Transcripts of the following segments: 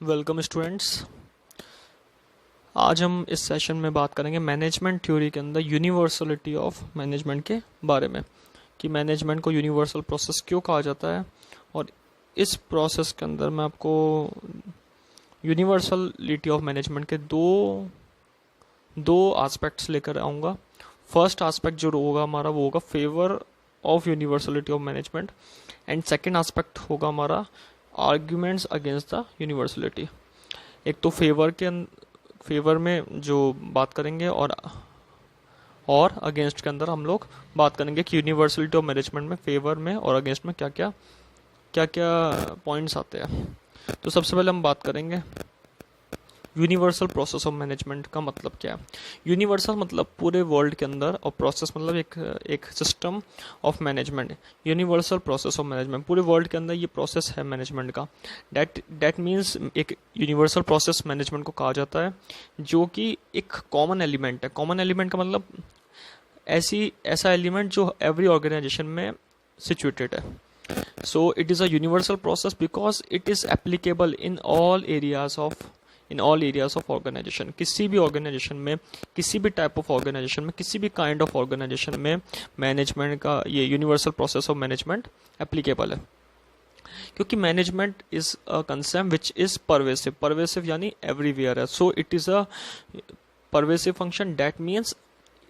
Welcome students. आज हम इस सेशन में बात करेंगे मैनेजमेंट थ्योरी के अंदर यूनिवर्सलिटी ऑफ मैनेजमेंट के बारे में कि मैनेजमेंट को यूनिवर्सल प्रोसेस क्यों कहा जाता है। और इस प्रोसेस के अंदर मैं आपको यूनिवर्सलिटी ऑफ मैनेजमेंट के दो एस्पेक्ट्स लेकर आऊँगा। फर्स्ट एस्पेक्ट जो होगा हमारा वो होगा favour of universality of management and second aspect होगा हमारा आर्ग्यूमेंट्स अगेंस्ट द यूनिवर्सलिटी। एक तो फेवर में जो बात करेंगे और अगेंस्ट के अंदर हम लोग बात करेंगे कि यूनिवर्सलिटी ऑफ मैनेजमेंट में फेवर में और अगेंस्ट में क्या क्या पॉइंट्स आते हैं। तो सबसे पहले हम बात करेंगे यूनिवर्सल प्रोसेस ऑफ मैनेजमेंट का मतलब क्या है। यूनिवर्सल मतलब पूरे वर्ल्ड के अंदर, और प्रोसेस मतलब एक system of management. Universal process of management पूरे वर्ल्ड के अंदर ये प्रोसेस है मैनेजमेंट का। दैट मीन्स एक यूनिवर्सल प्रोसेस मैनेजमेंट को कहा जाता है जो कि एक कॉमन एलिमेंट है। कॉमन एलिमेंट का मतलब ऐसा एलिमेंट जो एवरी ऑर्गेनाइजेशन में सिचुएटेड है। So it is a universal process because it is applicable in all areas of organisation. किसी भी ऑर्गेनाइजेशन में, किसी भी टाइप ऑफ ऑर्गेनाइजेशन में, किसी भी काइंड ऑफ ऑर्गेनाइजेशन में मैनेजमेंट का ये universal process of management applicable है। क्योंकि management is a concept which is pervasive यानी एवरीवेयर है। So it is a pervasive function, that means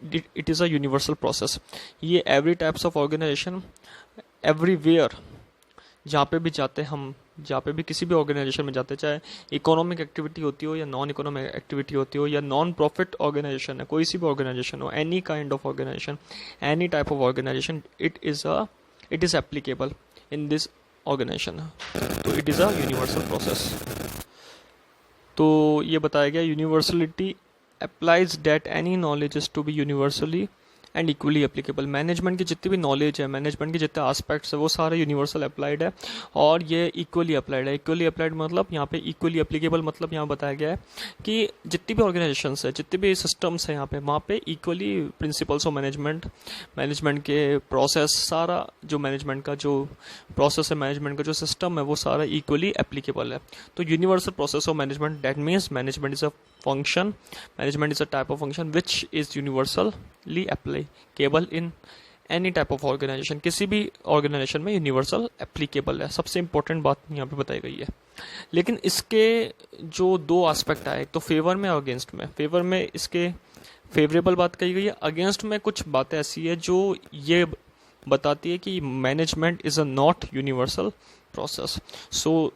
it is a universal process. ये every types of organization everywhere जहाँ पे भी जाते हम, जहाँ पे भी किसी भी ऑर्गेनाइजेशन में जाते, चाहे इकोनॉमिक एक्टिविटी होती हो या नॉन इकोनॉमिक एक्टिविटी होती हो या नॉन प्रॉफिट ऑर्गेनाइजेशन है, कोई सी भी ऑर्गेनाइजेशन हो, any kind of organization, any type of organization, it is applicable in this organization. तो it is a universal process. तो ये बताया गया universality applies that any knowledge is to be universally and equally applicable. Management की जितनी भी knowledge है, management के जितने एस्पेक्ट्स है, वो सारे यूनिवर्सल अप्लाइड है और ये इक्वली अप्लाइड है। इक्वली अप्लाइड मतलब यहाँ पे इक्वली एप्लीकेबल मतलब यहाँ बताया गया है कि जितनी भी ऑर्गेनाइजेशंस है, जितने भी सिस्टम्स है यहाँ पे, वहाँ पे इक्वली प्रिंसिपल्स ऑफ मैनेजमेंट के प्रोसेस, सारा जो मैनेजमेंट का जो प्रोसेस है, मैनेजमेंट का जो सिस्टम है, वो सारा इक्वली एप्लीकेबल है। तो universal process of management, that means management is a function, management is a type of function which is universally applicable in any type of organization। किसी भी ऑर्गेनाइजेशन में यूनिवर्सल एप्लीकेबल है। सबसे इंपॉर्टेंट बात यहाँ पे बताई गई है। लेकिन इसके जो दो एस्पेक्ट आए, तो फेवर में और अगेंस्ट में। फेवर में इसके फेवरेबल बात कही गई है, अगेंस्ट में कुछ बातें ऐसी है जो ये बताती है कि management is a not universal process. So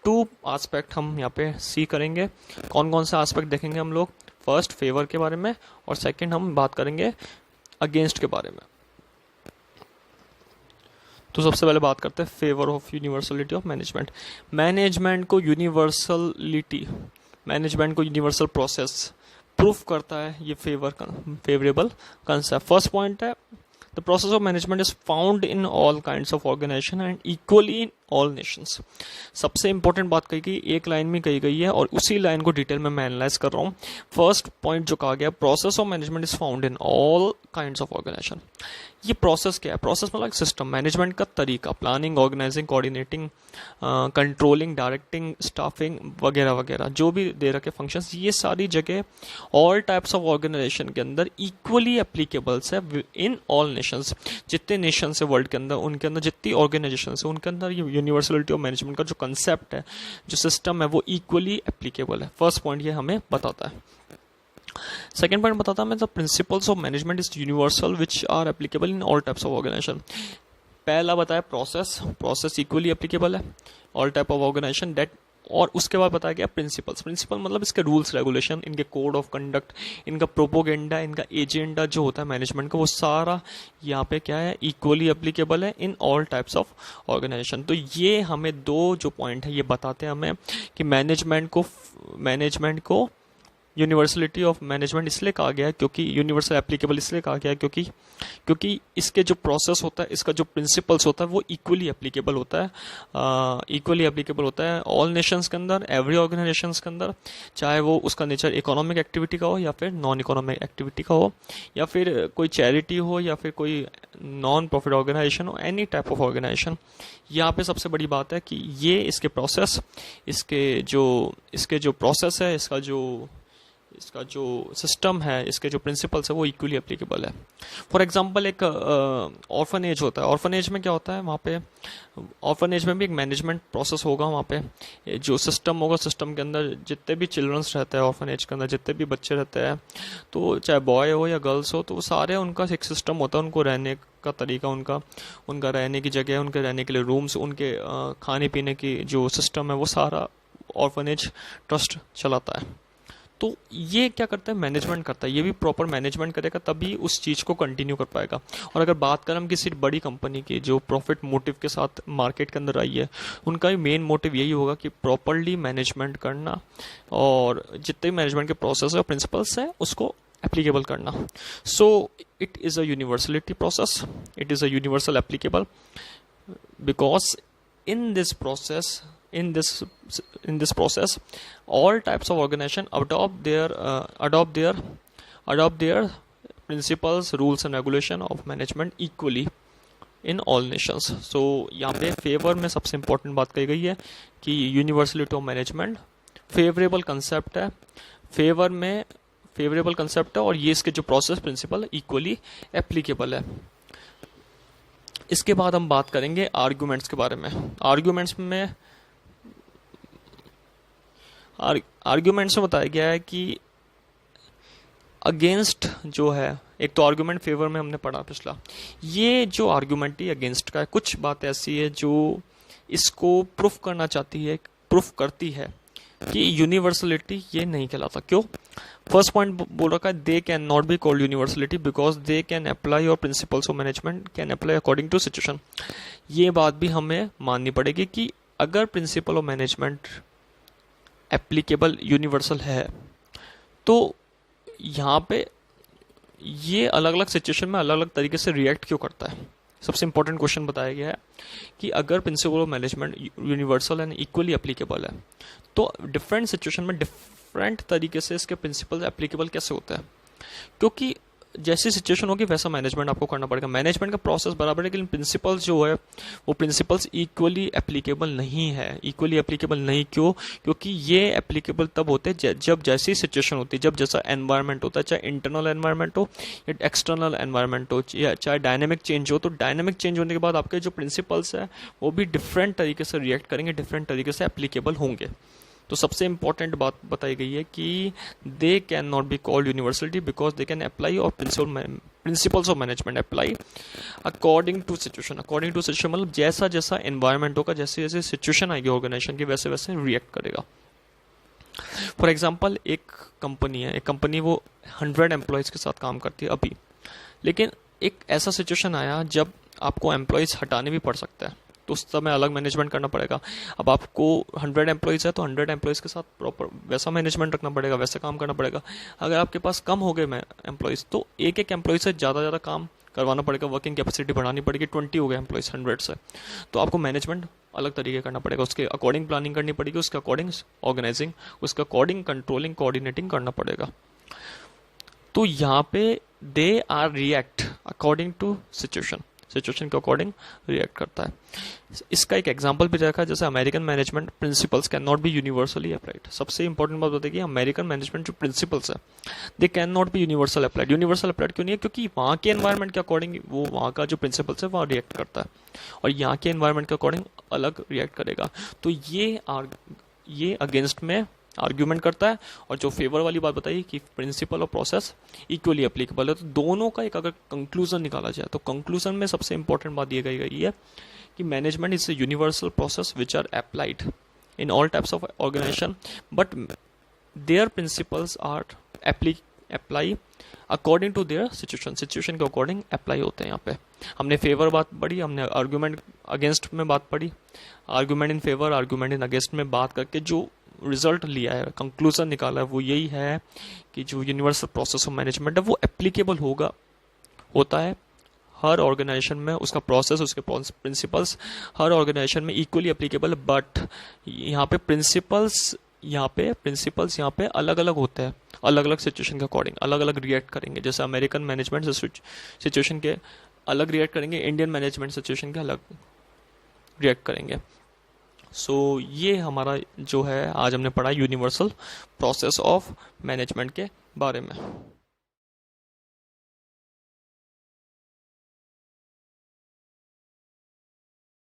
to aspect हम यहाँ पे सी करेंगे। कौन कौन सा एस्पेक्ट देखेंगे हम लोग? फर्स्ट फेवर के बारे में और सेकंड हम बात करेंगे अगेंस्ट के बारे में। तो सबसे पहले बात करते हैं favour of universality of management. Management को यूनिवर्सल प्रोसेस प्रूफ करता है ये फेवरेबल कंसेप्ट। फर्स्ट पॉइंट है the process of management is found in all kinds of organisation and equally in all nations. सबसे इंपॉर्टेंट बात कही गई, एक लाइन में कही गई है और उसी लाइन को डिटेल में मैं एनालाइज कर रहा हूँ। फर्स्ट पॉइंट जो कहा गया, process of management is found in all kinds of organisation. ये प्रोसेस क्या है? प्रोसेस मतलब एक सिस्टम, मैनेजमेंट का तरीका, planning, organising, coordinating, controlling, directing, staffing वगैरह वगैरह, जो भी दे रखे फंक्शंस, ये सारी जगह ऑल टाइप्स ऑफ ऑर्गेनाइजेशन के अंदर इक्वली एप्लीकेबल्स है इन ऑल नेशंस। जितने नेशंस है वर्ल्ड के अंदर, उनके अंदर जितनी ऑर्गेनाइजेशन है, उनके अंदर ये यूनिवर्सलिटी ऑफ मैनेजमेंट का जो कंसेप्ट है, जो सिस्टम है, वो इक्वली एप्लीकेबल है। फर्स्ट पॉइंट ये हमें बताता है। सेकेंड पॉइंट बताता है the principles of management is universal which are applicable in all types of organisation. पहला बताया प्रोसेस इक्वली एप्लीकेबल है all type of organisation, that. और उसके बाद बताया गया प्रिंसिपल मतलब इसके रूल्स रेगुलेशन, इनके कोड ऑफ कंडक्ट, इनका प्रोपोगेंडा, इनका एजेंडा जो होता है मैनेजमेंट का, वो सारा यहाँ पे क्या है, इक्वली एप्लीकेबल है in all types of organisation. तो ये हमें दो जो पॉइंट है ये बताते हैं हमें कि मैनेजमेंट को यूनिवर्सलिटी ऑफ मैनेजमेंट इसलिए कहा गया है क्योंकि यूनिवर्सल एप्लीकेबल इसलिए कहा गया है क्योंकि इसके जो प्रोसेस होता है, इसका जो प्रिंसिपल्स होता है वो इक्वली एप्लीकेबल होता है ऑल नेशंस के अंदर, एवरी ऑर्गेनाइजेशंस के अंदर, चाहे वो उसका नेचर इकोनॉमिक एक्टिविटी का हो या फिर नॉन इकोनॉमिक एक्टिविटी का हो, या फिर कोई चैरिटी हो या फिर कोई नॉन प्रॉफिट ऑर्गेनाइजेशन हो, एनी टाइप ऑफ ऑर्गेनाइजेशन। यहाँ पे सबसे बड़ी बात है कि ये इसके प्रोसेस, इसके जो प्रोसेस है, इसका जो सिस्टम है, इसके जो प्रिंसिपल्स है वो इक्वली एप्लीकेबल है। फॉर एग्जांपल एक ऑर्फनेज होता है। ऑर्फनेज में क्या होता है, वहाँ पे ऑर्फनेज में भी एक मैनेजमेंट प्रोसेस होगा। वहाँ पे जो सिस्टम होगा, सिस्टम के अंदर जितने भी चिल्ड्रंस रहते हैं ऑर्फनेज के अंदर, जितने भी बच्चे रहते हैं, तो चाहे बॉय हो या गर्ल्स हो, तो वो सारे उनका एक सिस्टम होता है। उनको रहने का तरीका, उनका रहने की जगह, उनके रहने के लिए रूम्स, उनके खाने पीने की जो सिस्टम है वो सारा ऑर्फनेज ट्रस्ट चलाता है। तो ये क्या करता है, मैनेजमेंट करता है। ये भी प्रॉपर मैनेजमेंट करेगा तभी उस चीज़ को कंटिन्यू कर पाएगा। और अगर बात करें हम किसी बड़ी कंपनी की जो प्रॉफिट मोटिव के साथ मार्केट के अंदर आई है, उनका भी मेन मोटिव यही होगा कि प्रॉपरली मैनेजमेंट करना और जितने भी मैनेजमेंट के प्रोसेस और प्रिंसिपल्स हैं उसको एप्लीकेबल करना। सो it is a universality process, it is a universal applicable because in this process in this process all types of organization adopt their principles, rules and regulation of management equally in all nations। so यहाँ पे favour में सबसे important बात कही गई है कि universality of management favourable concept है, फेवरेबल कंसेप्ट है और ये इसके जो प्रोसेस प्रिंसिपल इक्वली एप्लीकेबल है। इसके बाद हम बात करेंगे आर्ग्यूमेंट्स के बारे में। आर्ग्यूमेंट्स में बताया गया है कि अगेंस्ट जो है, एक तो आर्ग्यूमेंट फेवर में हमने पढ़ा पिछला, ये जो आर्ग्यूमेंट ही अगेंस्ट का है, कुछ बात ऐसी है जो इसको प्रूफ करती है कि यूनिवर्सलिटी ये नहीं कहलाता। क्यों? फर्स्ट पॉइंट बोल रखा है they can not be called universality because they can apply और principles of management can apply according to situation. ये बात भी हमें माननी पड़ेगी कि अगर principle of management applicable universal है तो यहाँ पे ये अलग अलग सिचुएशन में अलग अलग तरीके से रिएक्ट क्यों करता है। सबसे इंपॉर्टेंट क्वेश्चन बताया गया है कि अगर principle of management universal and equally applicable है तो डिफरेंट सिचुएशन में डिफरेंट तरीके से इसके प्रिंसिपल एप्लीकेबल कैसे होता है, क्योंकि जैसी सिचुएशन होगी वैसा मैनेजमेंट आपको करना पड़ेगा। मैनेजमेंट का प्रोसेस बराबर है लेकिन प्रिंसिपल्स जो है वो प्रिंसिपल्स इक्वली एप्लीकेबल नहीं है। इक्वली एप्लीकेबल नहीं क्यों? क्योंकि ये एप्लीकेबल तब होते हैं जब जैसी सिचुएशन होती है, जब जैसा एनवायरनमेंट होता है, चाहे इंटरनल एनवायरनमेंट हो या एक्सटर्नल एनवायरनमेंट हो, या चाहे डायनेमिक चेंज हो। तो डायनेमिक चेंज होने के बाद आपके जो प्रिंसिपल्स है वो भी डिफरेंट तरीके से रिएक्ट करेंगे, डिफरेंट तरीके से एप्लीकेबल होंगे। तो सबसे इंपॉर्टेंट बात बताई गई है कि they can not be called universality because they can apply और principles of management apply according to situation. According to situation मतलब जैसा जैसा एनवायरनमेंट होगा, जैसे जैसे सिचुएशन आएगी ऑर्गेनाइजेशन की, वैसे वैसे रिएक्ट करेगा। फॉर एग्जाम्पल एक कंपनी वो 100 एम्प्लॉयज़ के साथ काम करती है अभी, लेकिन एक ऐसा सिचुएशन आया जब आपको एम्प्लॉयज़ हटाने भी पड़ सकता है, तो उस समय अलग मैनेजमेंट करना पड़ेगा। अब आपको 100 एम्प्लॉयज़ है तो 100 एम्प्लॉयज़ के साथ प्रॉपर वैसा मैनेजमेंट रखना पड़ेगा, वैसे काम करना पड़ेगा। अगर आपके पास कम हो गए एम्प्लॉयज़ तो एक एम्प्लॉय से ज़्यादा काम करवाना पड़ेगा, वर्किंग कैपेसिटी बढ़ानी पड़ेगी। 20 हो गए एम्प्लॉयज़ 100 से, तो आपको मैनेजमेंट अलग तरीके करना पड़ेगा, उसके अकॉर्डिंग प्लानिंग करनी पड़ेगी, उसके अकॉर्डिंग ऑर्गेनाइजिंग, उसके अकॉर्डिंग कंट्रोलिंग कोऑर्डिनेटिंग करना पड़ेगा। तो यहाँ पे they are react according to situation के अकॉर्डिंग रिएक्ट करता है। इसका एक एग्जांपल भी रखा है, जैसे American management principles can not be universally applied. सबसे इंपॉर्टेंट बात बताइए, अमेरिकन मैनेजमेंट जो प्रिंसिपल्स है they can not be universal applied. Universal applied क्यों नहीं है? क्योंकि वहाँ के एनवायरनमेंट के अकॉर्डिंग वो वहाँ का जो प्रिंसिपल्स है वहाँ रिएक्ट करता है और यहाँ के एनवायरनमेंट के अकॉर्डिंग अलग रिएक्ट करेगा। तो ये अगेंस्ट में आर्ग्यूमेंट करता है। और जो फेवर वाली बात बताई कि प्रिंसिपल और प्रोसेस इक्वली एप्लीकेबल है, तो दोनों का एक अगर कंक्लूजन निकाला जाए तो कंक्लूजन में सबसे इंपॉर्टेंट बात ये कही गई है कि management is a universal process which are applied in all types of organisation but their principles are apply according to their situation के अकॉर्डिंग अप्लाई होते हैं। यहाँ पे हमने फेवर बात पढ़ी, हमने आर्ग्यूमेंट अगेंस्ट में बात पढ़ी, argument in favour, argument in against में बात करके जो रिजल्ट लिया है, कंक्लूजन निकाला है, वो यही है कि जो यूनिवर्सल प्रोसेस ऑफ मैनेजमेंट है वो एप्लीकेबल होता है हर ऑर्गेनाइजेशन में। उसका प्रोसेस, उसके प्रिंसिपल्स हर ऑर्गेनाइजेशन में इक्वली एप्लीकेबल, बट यहाँ पे प्रिंसिपल्स यहाँ पे अलग अलग होते हैं, अलग अलग सिचुएशन के अकॉर्डिंग अलग अलग रिएक्ट करेंगे। जैसे अमेरिकन मैनेजमेंट सिचुएशन के अलग रिएक्ट करेंगे, इंडियन मैनेजमेंट सिचुएशन के अलग रिएक्ट करेंगे। सो ये हमारा जो है आज हमने पढ़ा यूनिवर्सल प्रोसेस ऑफ मैनेजमेंट के बारे में।